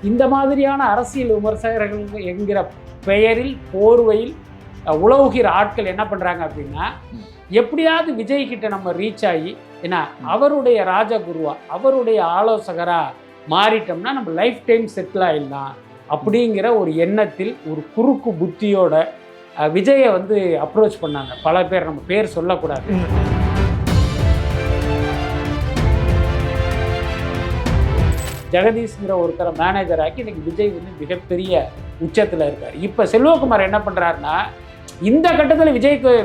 இந்த மாதிரியான அரசியல் விமர்சகர்கள் என்கிற பெயரில் போர்வையில் உலவுகிற ஆட்கள் என்ன பண்ணுறாங்க அப்படின்னா, எப்படியாவது விஜய் கிட்ட நம்ம ரீச் ஆகி, ஏன்னா அவருடைய ராஜகுருவா அவருடைய ஆலோசகராக மாறிட்டோம்னா நம்ம லைஃப் டைம் செட்டில் ஆகிடலாம் அப்படிங்கிற ஒரு எண்ணத்தில் ஒரு குறுக்கு புத்தியோட விஜயை வந்து அப்ரோச் பண்ணாங்க பல பேர். நம்ம பேர் சொல்லக்கூடாது. ஜெகதீஷ்ங்கிற ஒருத்தரை மேனேஜர் ஆக்கி இன்னைக்கு விஜய் வந்து மிகப்பெரிய உச்சத்தில் இருக்கார். இப்போ செல்வகுமார் என்ன பண்ணுறாருன்னா, இந்த கட்டத்தில்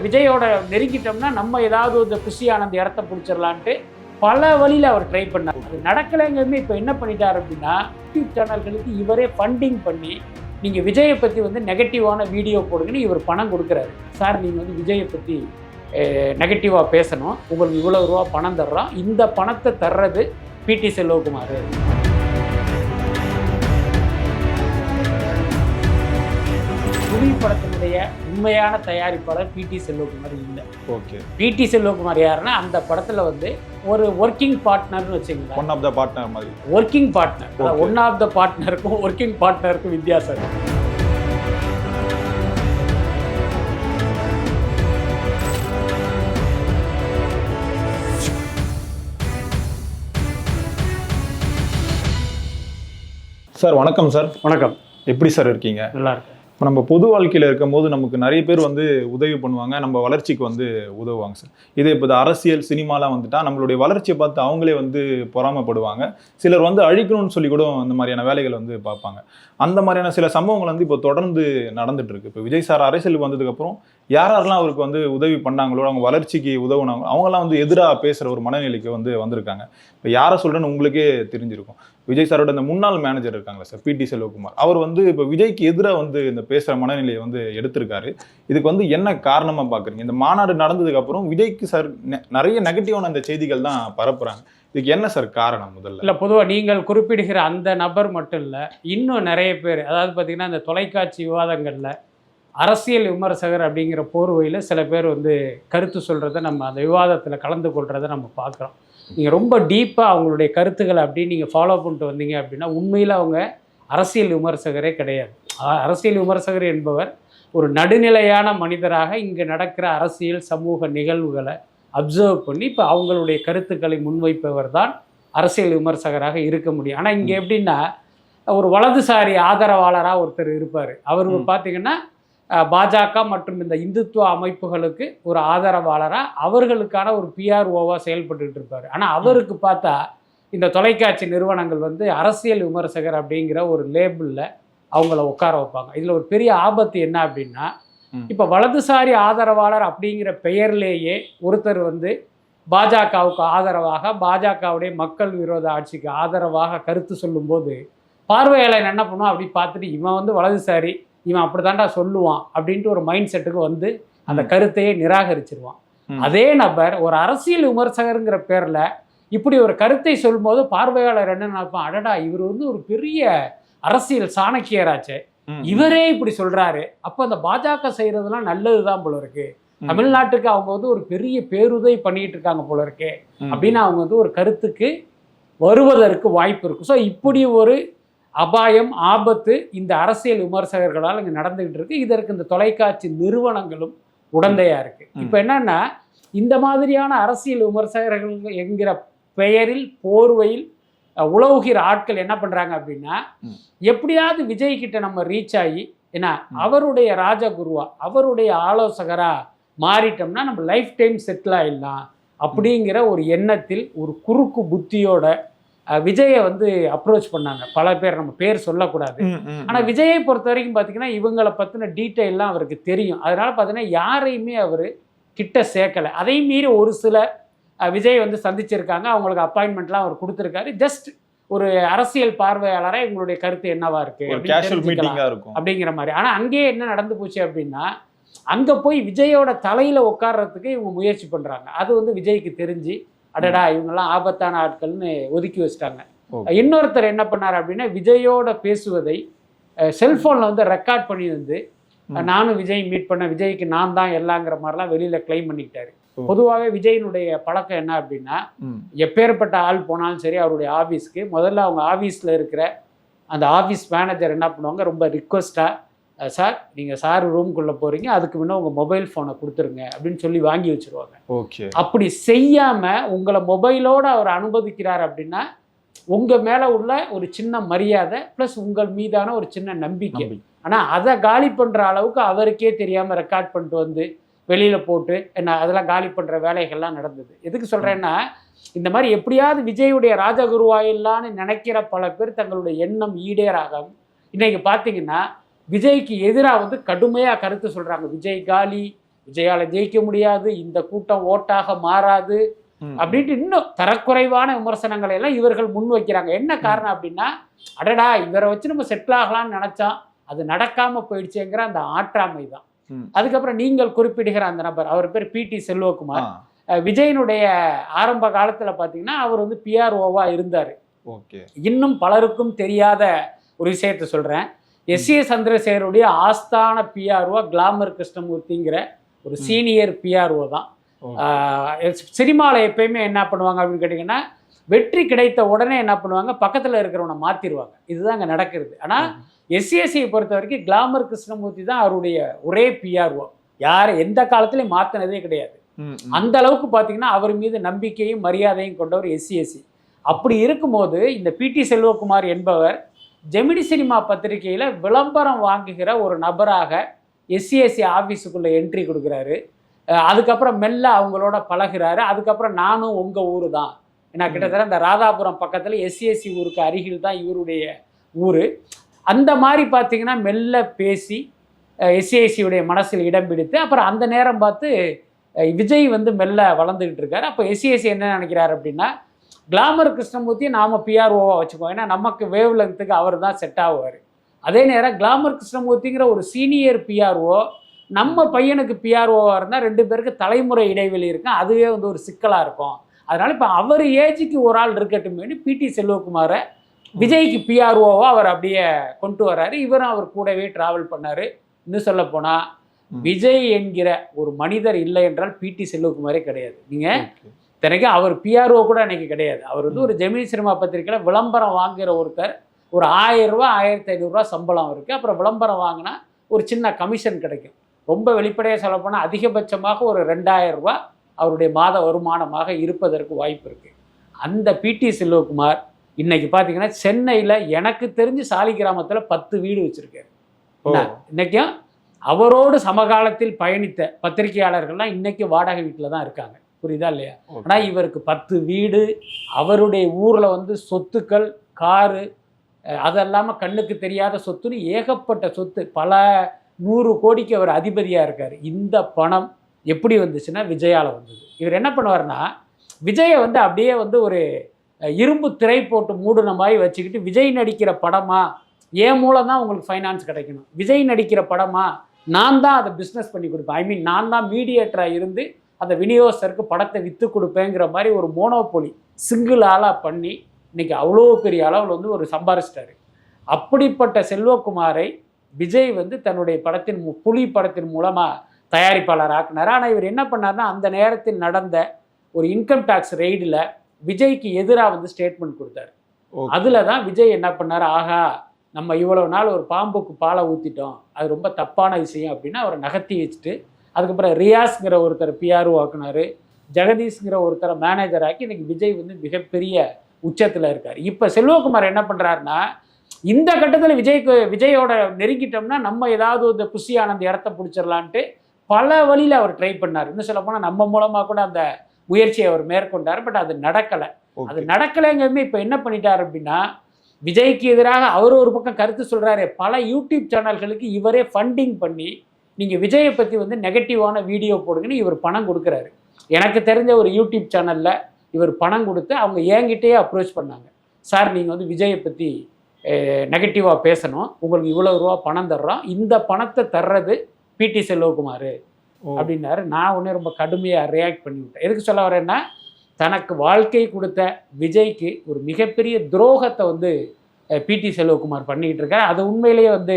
விஜயோட நெருங்கிட்டோம்னா நம்ம ஏதாவது ஒரு குஷி ஆனந்த் இடத்த பிடிச்சிடலான்ட்டு பல வழியில் அவர் ட்ரை பண்ணார். அது நடக்கலைங்கிறது இப்போ என்ன பண்ணிட்டார் அப்படின்னா, யூடியூப் சேனல்களுக்கு இவரே ஃபண்டிங் பண்ணி நீங்கள் விஜயை பற்றி வந்து நெகட்டிவான வீடியோ போடுங்கன்னு இவர் பணம் கொடுக்குறாரு. சார் நீங்கள் வந்து விஜயை பற்றி நெகட்டிவாக பேசணும், உங்களுக்கு இவ்வளோ ரூபா பணம் தர்றோம், இந்த பணத்தை தர்றது பிடி செல்வகுமார். புலி படத்தினுடைய உண்மையான தயாரிப்பாளர் பிடி செல்வகுமார் இல்லை. ஓகே, பிடி செல்வகுமார் யாருன்னா அந்த படத்தில் வந்து ஒரு ஒர்க்கிங் பார்ட்னர்னு வச்சுங்களேன். ஒன் ஆஃப் த பார்ட்னர் மாதிரி. Working partner, one of the பார்ட்னருக்கும் ஒர்க்கிங் பார்ட்னருக்கும் வித்தியாசம் இருக்கு. சார் வணக்கம். சார் வணக்கம். எப்படி சார் இருக்கீங்க? நல்லா இருக்கு. இப்போ நம்ம பொது வாழ்க்கையில் இருக்கும்போது நமக்கு நிறைய பேர் வந்து உதவி பண்ணுவாங்க, நம்ம வளர்ச்சிக்கு வந்து உதவுவாங்க சார். இதே இப்போ அரசியல் சினிமாலாம் வந்துட்டா நம்மளுடைய வளர்ச்சியை பார்த்து அவங்களே வந்து பொறாமைப்படுவாங்க. சிலர் வந்து அழிக்கணும்னு சொல்லி கூட அந்த மாதிரியான வேலைகளை வந்து பார்ப்பாங்க. அந்த மாதிரியான சில சம்பவங்கள் வந்து இப்போ தொடர்ந்து நடந்துட்டு இருக்கு. இப்போ விஜய் சார் அரசியலுக்கு வந்ததுக்கப்புறம் யாரெல்லாம் அவருக்கு வந்து உதவி பண்ணாங்களோ, அவங்க வளர்ச்சிக்கு உதவுனாங்களோ அவங்கெல்லாம் வந்து எதிராக பேசுகிற ஒரு மனநிலைக்கு வந்து வந்திருக்காங்க. இப்போ யாரை சொல்கிறேன்னு உங்களுக்கே தெரிஞ்சிருக்கும். விஜய் சாரோட இந்த முன்னாள் மேனேஜர் இருக்காங்களா சார், பிடி செல்வகுமார், அவர் வந்து இப்போ விஜய்க்கு எதிராக வந்து இந்த பேசுகிற மனநிலையை வந்து எடுத்திருக்காரு. இதுக்கு வந்து என்ன காரணமாக பார்க்குறீங்க? இந்த மாநாடு நடந்ததுக்கப்புறம் விஜய்க்கு சார் நிறைய நெகட்டிவான அந்த செய்திகள் தான் பரப்புகிறாங்க. இதுக்கு என்ன சார் காரணம்? முதல்ல இல்லை, பொதுவாக நீங்கள் குறிப்பிடுகிற அந்த நபர் மட்டும் இல்லை, இன்னும் நிறைய பேர், அதாவது பார்த்திங்கன்னா இந்த தொலைக்காட்சி விவாதங்களில் அரசியல் விமர்சகர் அப்படிங்கிற போர்வையில் சில பேர் வந்து கருத்து சொல்கிறத நம்ம அந்த விவாதத்தில் கலந்து கொள்கிறத நம்ம பார்க்குறோம். நீங்கள் ரொம்ப டீப்பாக அவங்களுடைய கருத்துக்களை அப்படி நீங்கள் ஃபாலோ பண்ணிட்டு வந்தீங்க அப்படின்னா உண்மையில் அவங்க அரசியல் விமர்சகரே கிடையாது. அரசியல் விமர்சகர் என்பவர் ஒரு நடுநிலையான மனிதராக இங்கே நடக்கிற அரசியல் சமூக நிகழ்வுகளை அப்சர்வ் பண்ணி இப்போ அவங்களுடைய கருத்துக்களை முன்வைப்பவர் தான் அரசியல் விமர்சகராக இருக்க முடியும். ஆனால் இங்கே எப்படின்னா, ஒரு வலதுசாரி ஆதரவாளராக ஒருத்தர் இருப்பார். அவர் பார்த்திங்கன்னா பாஜக மற்றும் இந்த இந்துத்துவ அமைப்புகளுக்கு ஒரு ஆதரவாளராக அவர்களுக்கான ஒரு பிஆர்ஓவாக செயல்பட்டுக்கிட்டு இருப்பார். ஆனால் அவருக்கு பார்த்தா இந்த தொலைக்காட்சி நிறுவனங்கள் வந்து அரசியல் விமர்சகர் அப்படிங்கிற ஒரு லேபிளில் அவங்கள உட்கார வைப்பாங்க. இதில் ஒரு பெரிய ஆபத்து என்ன அப்படின்னா, இப்போ வலதுசாரி ஆதரவாளர் அப்படிங்கிற பெயர்லேயே ஒருத்தர் வந்து பாஜகவுக்கு ஆதரவாக, பாஜகவுடைய மக்கள் விரோத ஆட்சிக்கு ஆதரவாக கருத்து சொல்லும்போது பார்வையாளர் என்ன பண்ணுவான், அப்படி பார்த்துட்டு இவன் வந்து வலதுசாரி, இவன் அப்படி தாண்டா சொல்லுவான் அப்படின்ட்டு ஒரு மைண்ட் செட்டுக்கு வந்து அந்த கருத்தையே நிராகரிச்சிருவான். அதே நபர் ஒரு அரசியல் விமர்சகருங்கிற பேரில் இப்படி ஒரு கருத்தை சொல்லும்போது பார்வையாளர் என்ன நினைப்பான், அடடா இவர் வந்து ஒரு பெரிய அரசியல் சாணக்கியராச்சே, இவரே இப்படி சொல்றாரு, அப்போ அந்த பாஜக செய்யறதுலாம் நல்லதுதான் போல இருக்கு, தமிழ்நாட்டுக்கு அவங்க வந்து ஒரு பெரிய பேருதவி பண்ணிட்டு இருக்காங்க போல இருக்கு அப்படின்னு அவங்க வந்து ஒரு கருத்துக்கு வருவதற்கு வாய்ப்பு இருக்கு. ஸோ இப்படி ஒரு அபாயம், ஆபத்து இந்த அரசியல் விமர்சகர்களால் இங்கே நடந்துகிட்டு இருக்கு. இதற்கு இந்த தொலைக்காட்சி நிறுவனங்களும் உடந்தையா இருக்கு. இப்போ என்னன்னா, இந்த மாதிரியான அரசியல் விமர்சகர்கள் என்கிற பெயரில் போர்வையில் உலவுகிற ஆட்கள் என்ன பண்றாங்க அப்படின்னா, எப்படியாவது விஜய் கிட்ட நம்ம ரீச் ஆகி, ஏன்னா அவருடைய ராஜகுருவா அவருடைய ஆலோசகரா மாறிட்டோம்னா நம்ம லைஃப் டைம் செட்டில் ஆயிடலாம் அப்படிங்கிற ஒரு எண்ணத்தில் ஒரு குறுக்கு புத்தியோட விஜயை வந்து அப்ரோச் பண்ணாங்க பல பேர். நம்ம பேர் சொல்லக்கூடாது. ஆனால் விஜயை பொறுத்த வரைக்கும் பார்த்தீங்கன்னா இவங்களை பற்றின டீட்டெயிலாம் அவருக்கு தெரியும். அதனால பார்த்தீங்கன்னா யாரையுமே அவர் கிட்ட சேர்க்கலை. அதையும் மீறி ஒரு சில விஜய் வந்து சந்திச்சிருக்காங்க, அவங்களுக்கு அப்பாயின்மெண்ட்லாம் அவர் கொடுத்துருக்காரு. ஜஸ்ட் ஒரு அரசியல் பார்வையாளராக இவங்களுடைய கருத்து என்னவா இருக்கு அப்படிங்கிற மாதிரி. ஆனால் அங்கேயே என்ன நடந்து போச்சு அப்படின்னா, அங்கே போய் விஜயோட தலையில் உட்கார்றதுக்கு இவங்க முயற்சி பண்ணுறாங்க. அது வந்து விஜய்க்கு தெரிஞ்சு, அடடா இவங்கெல்லாம் ஆபத்தான ஆட்கள்னு ஒதுக்கி வச்சிட்டாங்க. இன்னொருத்தர் என்ன பண்ணார் அப்படின்னா, விஜயோட பேசுவதை செல்ஃபோனில் வந்து ரெக்கார்ட் பண்ணி வந்து நானும் விஜய் மீட் பண்ண, விஜய்க்கு நான் தான் எல்லாங்கிற மாதிரிலாம் வெளியில் கிளைம் பண்ணிக்கிட்டாரு. பொதுவாகவே விஜயினுடைய பழக்கம் என்ன அப்படின்னா, எப்பேற்பட்ட ஆள் போனாலும் சரி அவருடைய ஆஃபீஸ்க்கு முதல்ல அவங்க ஆஃபீஸில் இருக்கிற அந்த ஆஃபீஸ் மேனேஜர் என்ன பண்ணுவாங்க, ரொம்ப ரிக்வஸ்ட்டாக சார் நீங்கள் சார் ரூம்குள்ளே போகிறீங்க, அதுக்கு முன்னே உங்கள் மொபைல் ஃபோனை கொடுத்துருங்க அப்படின்னு சொல்லி வாங்கி வச்சுருவாங்க. ஓகே. அப்படி செய்யாமல் உங்களை மொபைலோடு அவர் அனுமதிக்கிறார் அப்படின்னா உங்கள் மேலே உள்ள ஒரு சின்ன மரியாதை ப்ளஸ் உங்கள் மீதான ஒரு சின்ன நம்பிக்கை. ஆனால் அதை காலி பண்ணுற அளவுக்கு அவருக்கே தெரியாமல் ரெக்கார்ட் பண்ணிட்டு வந்து வெளியில் போட்டு என்ன அதெல்லாம் காலி பண்ணுற வேலைகள்லாம் நடந்தது. எதுக்கு சொல்கிறேன்னா, இந்த மாதிரி எப்படியாவது விஜயுடைய ராஜகுருவாயில்லான்னு நினைக்கிற பல பேர் தங்களுடைய எண்ணம் ஈடேறாக இன்றைக்கி பார்த்தீங்கன்னா விஜய்க்கு எதிராக வந்து கடுமையாக கருத்து சொல்கிறாங்க. விஜய் காலி, விஜயால் ஜெயிக்க முடியாது, இந்த கூட்டம் ஓட்டாக மாறாது அப்படின்ட்டு இன்னும் தரக்குறைவான விமர்சனங்களை எல்லாம் இவர்கள் முன் வைக்கிறாங்க. என்ன காரணம் அப்படின்னா, அடடா இவரை வச்சு நம்ம செட்டில் ஆகலாம்னு நினச்சோம், அது நடக்காமல் போயிடுச்சுங்கிற அந்த ஆற்றாமை தான். அதுக்கப்புறம் நீங்கள் குறிப்பிடுகிற அந்த நபர், அவர் பேர் பிடி செல்வகுமார். விஜயனுடைய ஆரம்ப காலத்தில் பார்த்தீங்கன்னா அவர் வந்து பிஆர்ஓவா இருந்தார். இன்னும் பலருக்கும் தெரியாத ஒரு விஷயத்த சொல்கிறேன். எஸ்.ஏ. சந்திரசேகருடைய ஆஸ்தான பிஆர்ஓ கிளாமர் கிருஷ்ணமூர்த்திங்கிற ஒரு சீனியர் பிஆர்ஓ தான். சினிமாவில் எப்பயுமே என்ன பண்ணுவாங்க அப்படின்னு கேட்டிங்கன்னா, வெற்றி கிடைத்த உடனே என்ன பண்ணுவாங்க, பக்கத்தில் இருக்கிறவனை மாற்றிடுவாங்க. இதுதான் அங்கே நடக்கிறது. ஆனால் எஸ்சிஎஸ்சியை பொறுத்த வரைக்கும் கிளாமர் கிருஷ்ணமூர்த்தி தான் அவருடைய ஒரே பிஆர்ஓ. யாரை எந்த காலத்துலையும் மாற்றினதே கிடையாது. அந்த அளவுக்கு பார்த்தீங்கன்னா அவர் மீது நம்பிக்கையும் மரியாதையும் கொண்டவர் எஸ்சிஎஸ்சி. அப்படி இருக்கும்போது இந்த பிடி செல்வகுமார் என்பவர் ஜெமினி சினிமா பத்திரிகையில் விளம்பரம் வாங்குகிற ஒரு நபராக எஸ்சிஎஸ்சி ஆஃபீஸுக்குள்ளே என்ட்ரி கொடுக்குறாரு. அதுக்கப்புறம் மெல்ல அவங்களோட பழகிறாரு. அதுக்கப்புறம் நானும் உங்கள் ஊர் தான், ஏன்னா கிட்டத்தட்ட இந்த ராதாபுரம் பக்கத்தில் எஸ்சிஎஸ்சி ஊருக்கு அருகில் தான் இவருடைய ஊர். அந்த மாதிரி பார்த்தீங்கன்னா மெல்ல பேசி எஸ்சிஎஸ்சியுடைய மனசில் இடம் பிடித்து அப்புறம் அந்த நேரம் பார்த்து விஜய் வந்து மெல்ல வளர்ந்துக்கிட்டு இருக்காரு. அப்போ எஸ்சிஎஸ்சி என்ன நினைக்கிறார் அப்படின்னா, கிளாமர் கிருஷ்ணமூர்த்தியை நாம் பிஆர்ஓவாக வச்சுக்குவோம், ஏன்னா நமக்கு வேவ் லெங்த்துக்கு அவர் தான் செட் ஆகுவார். அதே நேரம் கிளாமர் கிருஷ்ணமூர்த்திங்கிற ஒரு சீனியர் பிஆர்ஓ நம்ம பையனுக்கு பிஆர்ஓவாக இருந்தால் 2 பேருக்கு தலைமுறை இடைவெளி இருக்கும், அதுவே வந்து ஒரு சிக்கலாக இருக்கும். அதனால் இப்போ அவர் ஏஜுக்கு ஒரு ஆள் இருக்கட்டுமேனு பிடி செல்வகுமாரை விஜய்க்கு பிஆர்ஓவாக அவர் அப்படியே கொண்டு வர்றாரு. இவரும் அவர் கூடவே ட்ராவல் பண்ணார். இன்னும் சொல்ல போனால் விஜய் என்கிற ஒரு மனிதர் இல்லை என்றால் பிடி செல்வகுமாரே கிடையாது. நீங்கள் தினைக்கு அவர் பிஆர்ஓ கூட அன்றைக்கி கிடையாது. அவர் வந்து ஒரு ஜெமினி சினிமா பத்திரிக்கையில் விளம்பரம் வாங்குகிற ஒருத்தர். ஒரு 1000 ரூபா 1500 சம்பளம் இருக்குது. அப்புறம் விளம்பரம் வாங்கினா ஒரு சின்ன கமிஷன் கிடைக்கும். ரொம்ப வெளிப்படையாக சொல்லப்போனால் அதிகபட்சமாக ஒரு 2000 ரூபா அவருடைய மாத வருமானமாக இருப்பதற்கு வாய்ப்பு இருக்குது. அந்த பிடி செல்வகுமார் இன்னைக்கு பார்த்தீங்கன்னா சென்னையில் எனக்கு தெரிஞ்சு சாலிகிராமத்தில் 10 வீடு வச்சுருக்காரு. இன்றைக்கும் அவரோடு சமகாலத்தில் பயணித்த பத்திரிகையாளர்கள்லாம் இன்றைக்கி வாடகை வீட்டில் தான் இருக்காங்க. புரியுதா இல்லையா? ஆனால் இவருக்கு 10 வீடு, அவருடைய ஊரில் வந்து சொத்துக்கள், காரு, அதெல்லாமல் கண்ணுக்கு தெரியாத சொத்துன்னு ஏகப்பட்ட சொத்து, பல 100 கோடிக்கு அவர் அதிபதியாக இருக்கார். இந்த பணம் எப்படி வந்துச்சுன்னா விஜயால் வந்தது. இவர் என்ன பண்ணுவார்னா, விஜயை வந்து அப்படியே வந்து ஒரு இரும்பு திரை போட்டு மூடின மாதிரி வச்சுக்கிட்டு, விஜய் நடிக்கிற படமா என் மூலம் தான் உங்களுக்கு ஃபைனான்ஸ் கிடைக்கணும், விஜய் நடிக்கிற படமா நான் தான் அதை பிஸ்னஸ் பண்ணி கொடுப்பேன், ஐ மீன் நான் தான் மீடியேட்டராக இருந்து அந்த விநியோகஸ்தருக்கு படத்தை விற்று கொடுப்பேங்கிற மாதிரி ஒரு மோனோபொலி சிங்கிள் ஆளாக பண்ணி இன்றைக்கி அவ்வளோ பெரிய அளவில் வந்து ஒரு சம்பாரிச்சிட்டாரு. அப்படிப்பட்ட செல்வகுமாரை விஜய் வந்து தன்னுடைய படத்தின் புலி படத்தின் மூலமாக தயாரிப்பாளர் ஆக்கினார். ஆனால் இவர் என்ன பண்ணார்னா, அந்த நேரத்தில் நடந்த ஒரு இன்கம் டேக்ஸ் ரெய்டில் விஜய்க்கு எதிராக வந்து ஸ்டேட்மெண்ட் கொடுத்தாரு. அதில் தான் விஜய் என்ன பண்ணார், ஆகா நம்ம இவ்வளோ நாள் ஒரு பாம்புக்கு பாலை ஊற்றிட்டோம், அது ரொம்ப தப்பான விஷயம் அப்படின்னு அவரை நகர்த்தி வச்சுட்டு, அதுக்கப்புறம் ரியாஸ்ங்கிற ஒருத்தர் பிஆர்ஓ ஆக்குனார், ஜெகதீஷ்ங்கிற ஒருத்தரை மேனேஜர் ஆக்கி இன்றைக்கி விஜய் வந்து மிகப்பெரிய உச்சத்தில் இருக்கார். இப்போ செல்வகுமார் என்ன பண்ணுறாருன்னா, இந்த கட்டத்தில் விஜயோட நெருங்கிட்டோம்னா நம்ம ஏதாவது இந்த புஷி ஆனந்த் இடத்த பிடிச்சிடலான்ட்டு பல வழியில் அவர் ட்ரை பண்ணார். இன்னும் சொல்ல போனால் நம்ம மூலமாக கூட அந்த முயற்சியை அவர் மேற்கொண்டார். பட் அது நடக்கலை. அது நடக்கலைங்கிறதுமே இப்போ என்ன பண்ணிட்டார் அப்படின்னா, விஜய்க்கு எதிராக அவர் ஒரு பக்கம் கருத்து சொல்கிறாரு, பல யூடியூப் சேனல்களுக்கு இவரே ஃபண்டிங் பண்ணி நீங்கள் விஜயை பற்றி வந்து நெகட்டிவான வீடியோ போடுங்கன்னு இவர் பணம் கொடுக்குறாரு. எனக்கு தெரிஞ்ச ஒரு யூடியூப் சேனலில் இவர் பணம் கொடுத்து அவங்க என்கிட்டயே அப்ரோச் பண்ணாங்க, சார் நீங்கள் வந்து விஜயை பற்றி நெகட்டிவாக பேசணும், உங்களுக்கு இவ்வளோ ரூபா பணம் தர்றோம், இந்த பணத்தை தர்றது பிடி செல்வகுமார் அப்படின்னாரு. நான் ஒன்று ரொம்ப கடுமையாக ரியாக்ட் பண்ணிவிட்டேன். எதுக்கு சொல்ல வரேன்னா, தனக்கு வாழ்க்கை கொடுத்த விஜய்க்கு ஒரு மிகப்பெரிய துரோகத்தை வந்து பிடி செல்வகுமார் பண்ணிக்கிட்டு இருக்காரு. அது உண்மையிலேயே வந்து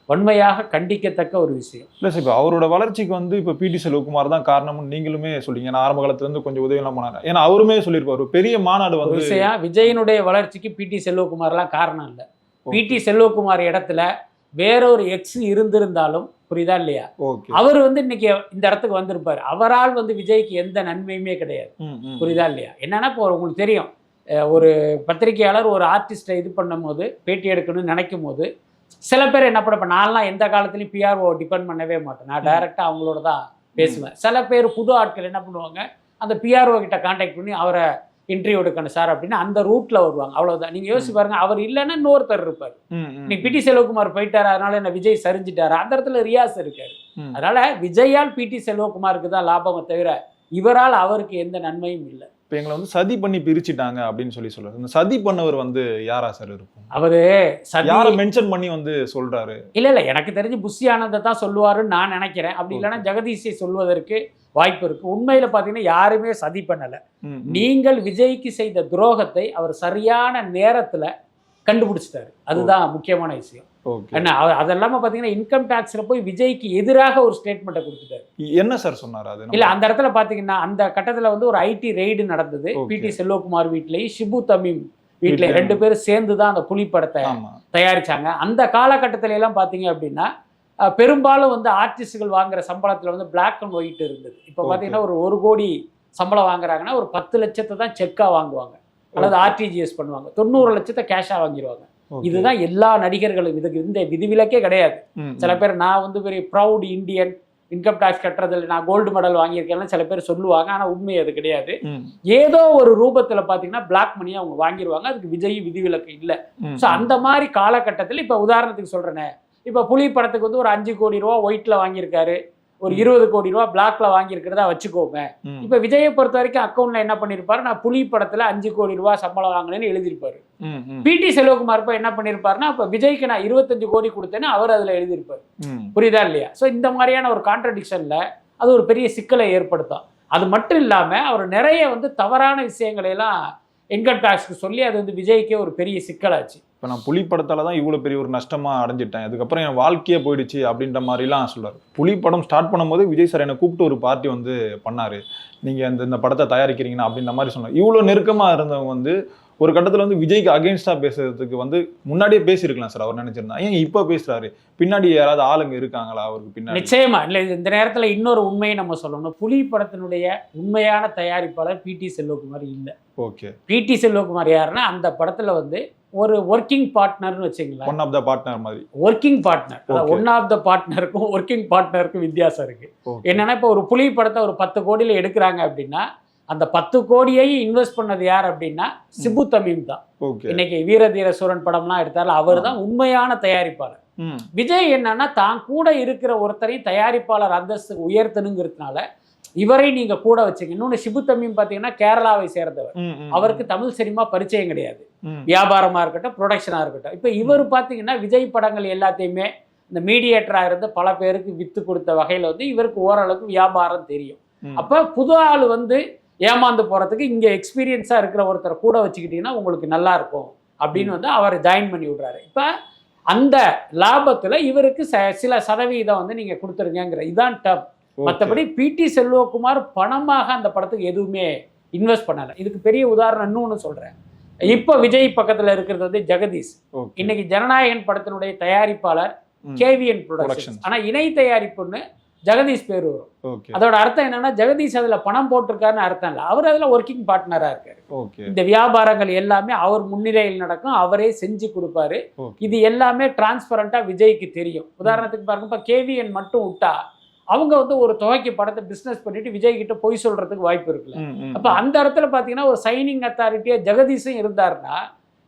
வன்மையாக கண்டிக்கத்தக்க ஒரு விஷயம். இல்லை சார், இப்போ அவரோட வளர்ச்சிக்கு வந்து இப்போ பிடி செல்வகுமார் தான் காரணம்னு நீங்களுமே சொல்லிங்க. நான் ஆரம்ப காலத்துலேருந்து கொஞ்சம் உதவியெல்லாம் பண்ணாங்க. ஏன்னா அவருமே சொல்லியிருப்பார், ஒரு பெரிய மாநாடு வந்து விஷயம் விஜயனுடைய வளர்ச்சிக்கு பிடி செல்வகுமார்லாம் காரணம் இல்லை. பிடி செல்வகுமார் இடத்துல வேறொரு எக்ஸ் இருந்திருந்தாலும், புரியுதா இல்லையா, ஓகே அவர் வந்து இன்னைக்கு இந்த இடத்துக்கு வந்திருப்பாரு. அவரால் வந்து விஜய்க்கு எந்த நன்மையுமே கிடையாது. புரியுதா இல்லையா? என்னன்னா இப்போ உங்களுக்கு தெரியும், ஒரு பத்திரிகையாளர் ஒரு ஆர்டிஸ்ட்டை இது பண்ணும்போது, பேட்டி எடுக்கணும்னு நினைக்கும் போது, சில பேர் என்ன பண்ண, நான்லாம் எந்த காலத்துலையும் பிஆர்ஓ டிபெண்ட் பண்ணவே மாட்டேன். நான் டைரெக்டாக அவங்களோட தான் பேசுவேன். சில பேர் புது ஆட்கள் என்ன பண்ணுவாங்க, அந்த பிஆர்ஓ கிட்ட கான்டாக்ட் பண்ணி அவரை இன்டர்வியூ எடுக்கணும் சார் அப்படின்னு அந்த ரூட்ல வருவாங்க. அவ்வளவுதான். நீங்க யோசிச்சு பாருங்க, அவர் இல்லைன்னா இன்னொருத்தர் இருப்பார். நீ பிடி செல்வகுமார் போயிட்டாரு, அதனால என்ன விஜய் சரிஞ்சிட்டாரு, அந்த இடத்துல ரியாஸ் இருக்காரு. அதனால விஜயால் பிடி செல்வகுமாருக்கு தான் லாபமே தவிர இவரால் அவருக்கு எந்த நன்மையும் இல்லை. இப்போ எங்களை வந்து சதி பண்ணி பிரிச்சுட்டாங்க அப்படின்னு சொல்றாரு. இந்த சதி பண்ணவர் வந்து யாரா சார் இருக்கும்? அவரு யாரை மென்ஷன் பண்ணி வந்து சொல்றாரு? இல்ல எனக்கு தெரிஞ்சு புஷி ஆனந்தை தான் சொல்லுவாருன்னு நான் நினைக்கிறேன். அப்படி இல்லைன்னா ஜெகதீஷை சொல்வதற்கு வாய்ப்பு இருக்கு. உண்மையில பாத்தீங்கன்னா யாருமே சதி பண்ணல. நீங்கள் விஜய்க்கு செய்த துரோகத்தை அவர் சரியான நேரத்துல கண்டுபிடிச்சிட்டாரு. அதுதான் முக்கியமான விஷயம். என்ன அதெல்லாம பாத்தீங்கன்னா இன்கம் டாக்ஸ்ல போய் விஜய்க்கு எதிராக ஒரு ஸ்டேட்மெண்ட்டை கொடுத்துட்டாரு. என்ன சார் சொன்னாரு? அது இல்ல அந்த இடத்துல பாத்தீங்கன்னா அந்த கட்டத்துல வந்து ஒரு ஐடி ரெய்டு நடந்தது. பிடி செல்வகுமார் வீட்லயும் ஷிபு தமீம் வீட்ல 2 பேரும் சேர்ந்துதான் அந்த புலி படத்தை தயாரிச்சாங்க. அந்த காலகட்டத்தில எல்லாம் பாத்தீங்க அப்படின்னா பெரும்பாலும் வந்து ஆர்டிஸ்டுகள் வாங்குற சம்பளத்துல வந்து பிளாக் அண்ட் ஒயிட் இருந்தது. இப்ப பாத்தீங்கன்னா ஒரு 1 கோடி சம்பளம் வாங்குறாங்கன்னா ஒரு 10 லட்சத்தை தான் செக்கா வாங்குவாங்க அல்லது ஆர்டிஜிஎஸ் பண்ணுவாங்க. 90 லட்சத்தை கேஷா வாங்கிடுவாங்க. இதுதான் எல்லா நடிகர்களும். இதுக்கு இந்த விதிவிலக்கே கிடையாது. சில பேர் நான் வந்து பெரிய ப்ரௌட் இந்தியன், இன்கம் டாக்ஸ் கட்டுறதுல நான் கோல்டு மெடல் வாங்கியிருக்கேன்னு சில பேர் சொல்லுவாங்க. ஆனா உண்மை அது கிடையாது. ஏதோ ஒரு ரூபத்துல பாத்தீங்கன்னா பிளாக் மணியை அவங்க வாங்கிடுவாங்க. அதுக்கு விஜய் விதிவிலக்கு இல்லை. ஸோ அந்த மாதிரி காலகட்டத்தில் இப்ப உதாரணத்துக்கு சொல்றேனே, இப்ப புலி படத்துக்கு வந்து ஒரு 5 கோடி ரூபா ஒயிட்ல வாங்கியிருக்காரு, ஒரு 20 கோடி ரூபா பிளாக்ல வாங்கியிருக்கிறதா வச்சுக்கோங்க. இப்ப விஜயை பொறுத்த வரைக்கும் அக்கௌண்ட்ல என்ன பண்ணிருப்பாரு, நான் புலி படத்துல 5 கோடி ரூபாய் சம்பளம் வாங்கினேன்னு எழுதியிருப்பாரு. பிடி செல்வகுமார் இப்ப என்ன பண்ணிருப்பாருன்னா, இப்ப விஜய்க்கு நான் 25 கோடி கொடுத்தேன்னு அவர் அதுல எழுதியிருப்பாரு. புரியுதா இல்லையா? சோ இந்த மாதிரியான ஒரு கான்ட்ரடிக்ஷன்ல அது ஒரு பெரிய சிக்கலை ஏற்படுத்தும். அது மட்டும் இல்லாம அவர் நிறைய வந்து தவறான விஷயங்களை எல்லாம் இன்கம் டாக்ஸ்க்கு சொல்லி அது வந்து விஜய்க்கே ஒரு பெரிய சிக்கலாச்சு. இப்போ நான் புலி படத்தால தான் இவ்வளோ பெரிய ஒரு நஷ்டமாக அடைஞ்சிட்டேன், அதுக்கப்புறம் என் வாழ்க்கையே போயிடுச்சு அப்படின்ற மாதிரிலாம் சொல்றாரு. புலி படம் ஸ்டார்ட் பண்ணும்போது விஜய் சார் என்னை கூப்பிட்டு ஒரு பார்ட்டி வந்து பண்ணாரு, நீங்கள் இந்த படத்தை தயாரிக்கிறீங்கன்னா அப்படின்ற மாதிரி சொன்னார். இவ்வளோ நெருக்கமாக இருந்தவங்க வந்து ஒரு கட்டத்தில் வந்து விஜய்க்கு அகெயின்ஸ்டாக பேசுறதுக்கு வந்து முன்னாடியே பேசியிருக்கலாம் சார். அவர் நினைச்சிருந்தா ஏன் இப்போ பேசுறாரு? பின்னாடி யாராவது ஆளுங்க இருக்காங்களா அவருக்கு பின்னாடி? நிச்சயமா இல்லை. இந்த நேரத்தில் இன்னொரு உண்மையை நம்ம சொல்லணும். புலி படத்தினுடைய உண்மையான தயாரிப்பாளர் பிடி செல்வகுமார் இல்லை. ஓகே. பிடி செல்வகுமார் யாருன்னா அந்த படத்துல வந்து ஒரு ஒர்க்கிங் பார்ட்னர்னு வச்சுங்களேன். ஒன் ஆஃப் த பார்ட்னர் மாதிரி. Working partner. One of the பார்ட்னருக்கும் ஒர்க்கிங் பார்ட்னருக்கும் வித்தியாசம் இருக்கு. என்னன்னா இப்போ ஒரு புலி படத்தை ஒரு 10 கோடியில எடுக்கிறாங்க அப்படின்னா அந்த 10 கோடியை இன்வெஸ்ட் பண்ணது யார் அப்படின்னா ஷிபு தமீம் தான். இன்னைக்கு வீரதீர சூரன் படம்லாம் எடுத்தாரு, அவர் தான் உண்மையான தயாரிப்பாளர். விஜய் என்னன்னா தான் கூட இருக்கிற ஒருத்தரையும் தயாரிப்பாளர் அந்தஸ்து உயர்த்தணுங்கிறதுனால இவரை நீங்க கூட வச்சுங்க. இன்னொன்னு ஷிபு தமீம் பாத்தீங்கன்னா கேரளாவை சேர்ந்தவர். அவருக்கு தமிழ் சினிமா பரிச்சயம் கிடையாது. வியாபாரமா இருக்கட்டும், ப்ரொடக்ஷனா இருக்கட்டும். இப்ப இவர் பாத்தீங்கன்னா விஜய் படங்கள் எல்லாத்தையுமே இந்த மீடியேட்டரா இருந்து பல பேருக்கு வித்து கொடுத்த வகையில வந்து இவருக்கு ஓரளவுக்கு வியாபாரம் தெரியும். அப்ப புது ஆள் வந்து ஏமாந்து போறதுக்கு இங்க எக்ஸ்பீரியன்ஸா இருக்கிற ஒருத்தரை கூட வச்சுக்கிட்டீங்கன்னா உங்களுக்கு நல்லா இருக்கும் அப்படின்னு வந்து அவரை ஜாயின் பண்ணி விடுறாரு. இப்ப அந்த லாபத்துல இவருக்கு சில சதவீதம் வந்து நீங்க கொடுத்துருங்கிற இதான் டப். மற்றபடி பிடி செல்வகுமார் பணமாக அந்த படத்துக்கு எதுவுமே இன்வெஸ்ட் பண்ணல. இதுக்கு பெரிய உதாரணம் இன்னொன்னு சொல்றேன். இப்ப விஜய் பக்கத்துல இருக்கிறது வந்து ஜெகதீஷ். இன்னைக்கு ஜனநாயகன் படத்தினுடைய தயாரிப்பாளர் கேவிஎன் ப்ரொடக்ஷன். ஆனா இணை தயாரிப்புன்னு ஜெகதீஷ் பேர் வரும். அதோட அர்த்தம் என்னன்னா ஜெகதீஷ் அதுல பணம் போட்டிருக்காருன்னு அர்த்தம் இல்லை. அவர் அதுல ஒர்க்கிங் பார்ட்னரா இருக்காரு. இந்த வியாபாரங்கள் எல்லாமே அவர் முன்னிலையில் நடக்கும், அவரே செஞ்சு கொடுப்பாரு. இது எல்லாமே டிரான்ஸ்பரண்டா விஜய்க்கு தெரியும். உதாரணத்துக்கு பாருங்க, இப்ப கேவிஎன் மட்டும் விட்டா அவங்க வந்து ஒரு தொகைக்கு படத்தை பிசினஸ் பண்ணிட்டு விஜய் கிட்ட போய் சொல்றதுக்கு வாய்ப்பு இருக்குல்ல. அப்ப அந்த இடத்துல பாத்தீங்கன்னா ஒரு சைனிங் அத்தாரிட்டியா ஜெகதீஷும் இருந்தாருன்னா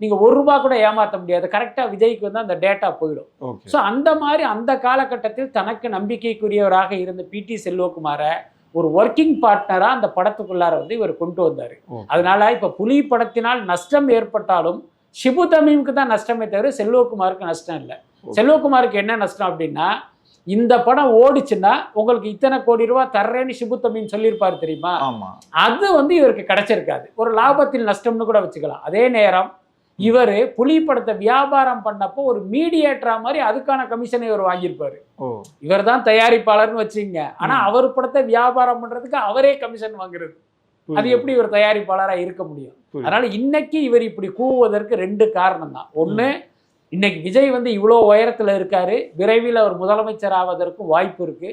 நீங்க ₹1 கூட ஏமாற்ற முடியாது. கரெக்டா விஜய்க்கு வந்து அந்த டேட்டா போயிடும். ஸோ அந்த மாதிரி அந்த காலகட்டத்தில் தனக்கு நம்பிக்கைக்குரியவராக இருந்த பிடி செல்வகுமார ஒரு ஒர்க்கிங் பார்ட்னரா அந்த படத்துக்குள்ளார வந்து இவர் கொண்டு வந்தாரு. அதனால இப்ப புலி படத்தினால் நஷ்டம் ஏற்பட்டாலும் ஷிபு தமீமுக்கு தான் நஷ்டமே தவிர செல்வகுமாருக்கு நஷ்டம் இல்லை. செல்வகுமாருக்கு என்ன நஷ்டம் அப்படின்னா, இந்த படம் ஓடிச்சுன்னா உங்களுக்கு இத்தனை கோடி ரூபாய் தர்றேன்னு ஷிபு தமீம் சொல்லியிருப்பாரு தெரியுமா, அது வந்து இவருக்கு கிடைச்சிருக்காது. ஒரு லாபத்தில் நஷ்டம்னு கூட வச்சுக்கலாம். அதே நேரம் இவர் புலி படத்தை வியாபாரம் பண்ணப்போ ஒரு மீடியேட்டரா மாதிரி அதுக்கான கமிஷனை இவர் வாங்கியிருப்பாரு. இவர் தான் தயாரிப்பாளர்னு வச்சுங்க, ஆனா அவர் படத்தை வியாபாரம் பண்றதுக்கு அவரே கமிஷன் வாங்குறது. அது எப்படி இவர் தயாரிப்பாளராக இருக்க முடியும்? அதனால இன்னைக்கு இவர் இப்படி கூவுவதற்கு 2 காரணம் தான். ஒண்ணு, இன்னைக்கு விஜய் வந்து இவ்வளோ உயரத்துல இருக்காரு, விரைவில் அவர் முதலமைச்சர் ஆவதற்கு வாய்ப்பு இருக்கு.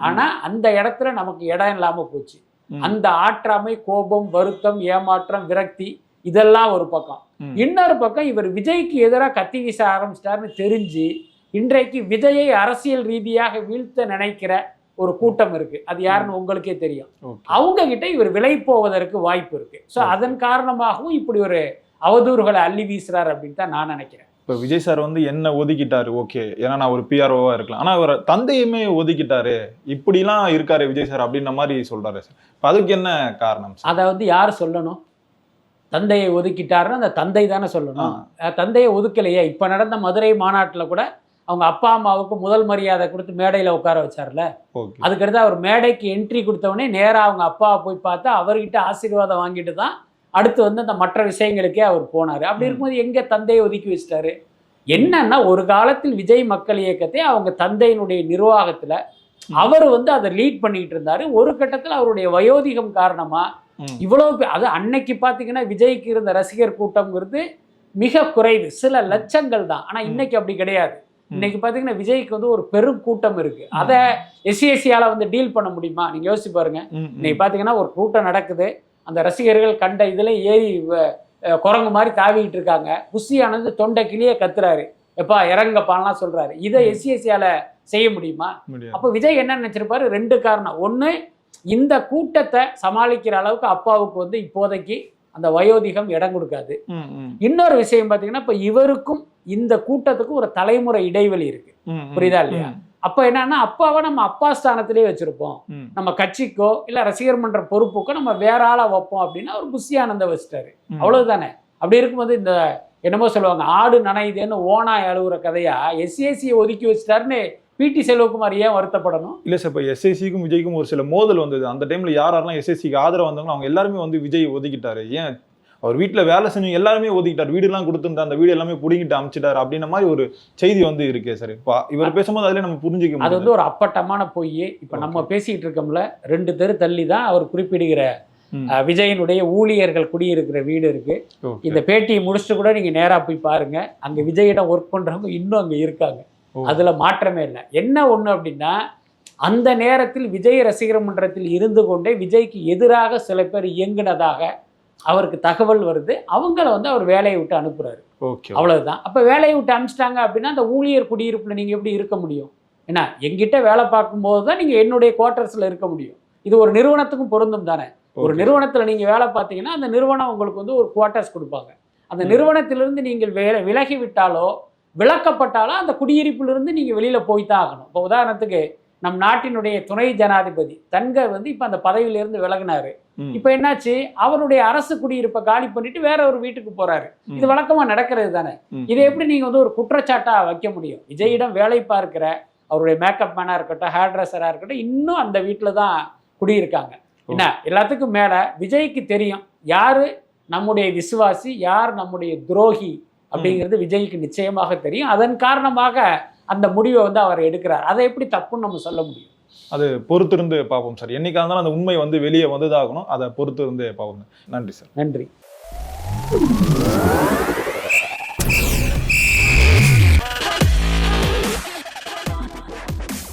ஆனா அந்த இடத்துல நமக்கு இடம் இல்லாம போச்சு. அந்த ஆற்றாமை, கோபம், வருத்தம், ஏமாற்றம், விரக்தி இதெல்லாம் ஒரு பக்கம். இன்னொரு பக்கம் இவர் விஜய்க்கு எதிராக கத்தி வீச ஆரம்பிச்சிட்டாருன்னு தெரிஞ்சு இன்றைக்கு விஜயை அரசியல் ரீதியாக வீழ்த்த நினைக்கிற ஒரு கூட்டம் இருக்கு. அது யாருன்னு உங்களுக்கே தெரியும். அவங்க கிட்ட இவர் விலை போவதற்கு வாய்ப்பு இருக்கு. ஸோ அதன் காரணமாகவும் இப்படி ஒரு அவதூறுகளை அள்ளி வீசுறாரு அப்படின்னு தான் நான் நினைக்கிறேன். இப்போ விஜய் சார் வந்து என்ன ஒதுக்கிட்டாரு, ஓகே, ஏன்னா நான் ஒரு பிஆர்ஓவா இருக்கலாம், ஆனால் அவர் தந்தையுமே ஒதுக்கிட்டாரு, இப்படிலாம் இருக்காரு விஜய் சார் அப்படின்ற மாதிரி சொல்றாரு சார். இப்போ அதுக்கு என்ன காரணம்? அதை வந்து யார் சொல்லணும்? தந்தையை ஒதுக்கிட்டாருன்னா அந்த தந்தை தானே சொல்லணும். தந்தையை ஒதுக்கலையே. இப்போ நடந்த மதுரை மாநாட்டில் கூட அவங்க அப்பா அம்மாவுக்கு முதல் மரியாதை கொடுத்து மேடையில் உட்கார வச்சார்ல. அதுக்கடுத்து அவர் மேடைக்கு என்ட்ரி கொடுத்தவொடனே நேராக அவங்க அப்பாவை போய் பார்த்தா அவர்கிட்ட ஆசீர்வாதம் வாங்கிட்டு தான் அடுத்து வந்து அந்த மற்ற விஷயங்களுக்கே அவர் போனார். அப்படி இருக்கும்போது எங்கே தந்தையை ஒதுக்கி வச்சிட்டாரு? என்னன்னா ஒரு காலத்தில் விஜய் மக்கள் இயக்கத்தை அவங்க தந்தையினுடைய நிர்வாகத்தில் அவர் வந்து அதை லீட் பண்ணிட்டு இருந்தாரு. ஒரு கட்டத்தில் அவருடைய வயோதிகம் காரணமா இவ்வளவு அது அன்னைக்கு பார்த்தீங்கன்னா விஜய்க்கு இருந்த ரசிகர் கூட்டம்ங்கிறது மிக குறைவு, சில லட்சங்கள் தான். ஆனால் இன்னைக்கு அப்படி கிடையாது. இன்னைக்கு பார்த்தீங்கன்னா விஜய்க்கு வந்து ஒரு பெரும் கூட்டம் இருக்கு. அதை எஸ்சிஎஸ்சியால வந்து டீல் பண்ண முடியுமா? நீங்க யோசிச்சு பாருங்க. இன்னைக்கு பார்த்தீங்கன்னா ஒரு கூட்டம் நடக்குது, அந்த ரசிகர்கள் கண்ட இதுல ஏறி குரங்கு மாதிரி தாவிக்கிட்டு இருக்காங்க. குஷியானது தொண்டை கிளியே கத்துறாரு, எப்பா இறங்கப்பான்லாம் சொல்றாரு. இதை எஸ்சிஎஸ்சியால செய்ய முடியுமா? அப்போ விஜய் என்ன நினைச்சிருப்பாரு? ரெண்டு காரணம். ஒன்று, இந்த கூட்டத்தை சமாளிக்கிற அளவுக்கு அப்பாவுக்கு வந்து இப்போதைக்கு அந்த வயோதிகம் இடம் கொடுக்காது. இன்னொரு விஷயம் பார்த்தீங்கன்னா இப்போ இவருக்கும் இந்த கூட்டத்துக்கும் ஒரு தலைமுறை இடைவெளி இருக்கு. புரியுதா இல்லையா? அப்போ என்னன்னா அப்பாவை நம்ம அப்பா ஸ்தானத்திலே வச்சிருப்போம், நம்ம கட்சிக்கோ இல்லை ரசிகர் மன்ற பொறுப்புக்கோ நம்ம வேற ஆளா வைப்போம் அப்படின்னா ஒரு புஷி ஆனந்த வச்சிட்டாரு. அவ்வளவுதானே. அப்படி இருக்கும்போது இந்த என்னமோ சொல்லுவாங்க ஆடு நனையுதுன்னு ஓனாய் அழுகுற கதையா எஸ்சிஎஸ்சியை ஒதுக்கி வச்சிட்டாருன்னு பிடி செல்வகுமார் ஏன் வருத்தப்படணும்? இல்லை சார், இப்போ எஸ்எஸ்சிக்கும் விஜய்க்கும் ஒரு சில மோதல் வந்தது. அந்த டைம்ல யாரெல்லாம் எஸ்எஸ்சிக்கு ஆதரவு வந்தாங்களோ அவங்க எல்லாருமே வந்து விஜய் ஒதுக்கிட்டாரு. ஏன் அவர் வீட்டில் வேலை செஞ்சு எல்லாருமே ஒதுக்கிட்டார், வீடுலாம் கொடுத்துருந்தா அந்த வீடு எல்லாமே பிடிங்கிட்டு அமிச்சிட்டாரு அப்படின்ற மாதிரி ஒரு செய்தி வந்து இருக்கே சார். இப்போ இவர் பேசும்போது அதிலே நம்ம புரிஞ்சுக்க முடியும். அது வந்து ஒரு அப்பட்டமான பொய். இப்போ நம்ம பேசிக்கிட்டு இருக்கோம்ல, 2 தெரு தள்ளி தான் அவர் குறிப்பிடுகிற விஜயனுடைய ஊழியர்கள் குடியிருக்கிற வீடு இருக்கு. இந்த பேட்டியை முடிச்சுட்டு கூட நீங்க நேரா போய் பாருங்க, அங்க விஜயிடம் ஒர்க் பண்றவங்க இன்னும் அங்க இருக்காங்க. அதுல மாற்றமே இல்லை. என்ன ஒண்ணு அப்படின்னா அந்த நேரத்தில் விஜய் ரசிகர் மன்றத்தில் இருந்து கொண்டே விஜய்க்கு எதிராக சில பேர் இயங்குனதாக அவருக்கு தகவல் வருது. அவங்கள வந்து அவர் வேலையை விட்டு அனுப்புறாரு. அவ்வளவுதான். அப்ப வேலையை விட்டு அனுப்பிச்சிட்டாங்க அப்படின்னா அந்த ஊழியர் குடியிருப்புல நீங்க எப்படி இருக்க முடியும்? ஏன்னா எங்கிட்ட வேலை பார்க்கும்போது தான் நீங்க என்னுடைய குவார்டர்ஸ்ல இருக்க முடியும். இது ஒரு நிறுவனத்துக்கும் பொருந்தும் தானே. ஒரு நிறுவனத்துல நீங்க வேலை பார்த்தீங்கன்னா அந்த நிறுவனம் உங்களுக்கு வந்து ஒரு குவார்டர்ஸ் கொடுப்பாங்க. அந்த நிறுவனத்திலிருந்து நீங்கள் விலகி விட்டாலோ விலக்கப்பட்டாலும் அந்த குடியிருப்பிலிருந்து நீங்க வெளியில போய்தான் ஆகணும். இப்போ உதாரணத்துக்கு நம் நாட்டினுடைய துணை ஜனாதிபதி தன்கர் வந்து இப்ப அந்த பதவியிலிருந்து விலகினாரு. இப்ப என்னாச்சு? அவருடைய அரசு குடியிருப்பை காலி பண்ணிட்டு வேற ஒரு வீட்டுக்கு போறாரு. இது வழக்கமா நடக்கிறது தானே. இதை எப்படி நீங்க வந்து ஒரு குற்றச்சாட்டா வைக்க முடியும்? விஜயிடம் வேலை பார்க்கிற அவருடைய மேக்கப் மேனா இருக்கட்டும், ஹேர் ட்ரெஸ்ஸரா இருக்கட்டும், இன்னும் அந்த வீட்டில் தான் குடியிருக்காங்க. என்ன எல்லாத்துக்கும் மேல விஜய்க்கு தெரியும் யாரு நம்முடைய விசுவாசி, யார் நம்முடைய துரோகி அப்படிங்கிறது விஜய்க்கு நிச்சயமாக தெரியும். அதன் காரணமாக அந்த முடிவை வந்து அவர் எடுக்கிறார். அதை எப்படி தப்புன்னு நம்ம சொல்ல முடியும்? அது பொறுத்திருந்து பார்ப்போம் சார். என்னைக்கா இருந்தாலும் அந்த உண்மை வந்து வெளியே வந்துதாகணும். அதை பொறுத்திருந்து பார்ப்போம். நன்றி சார். நன்றி.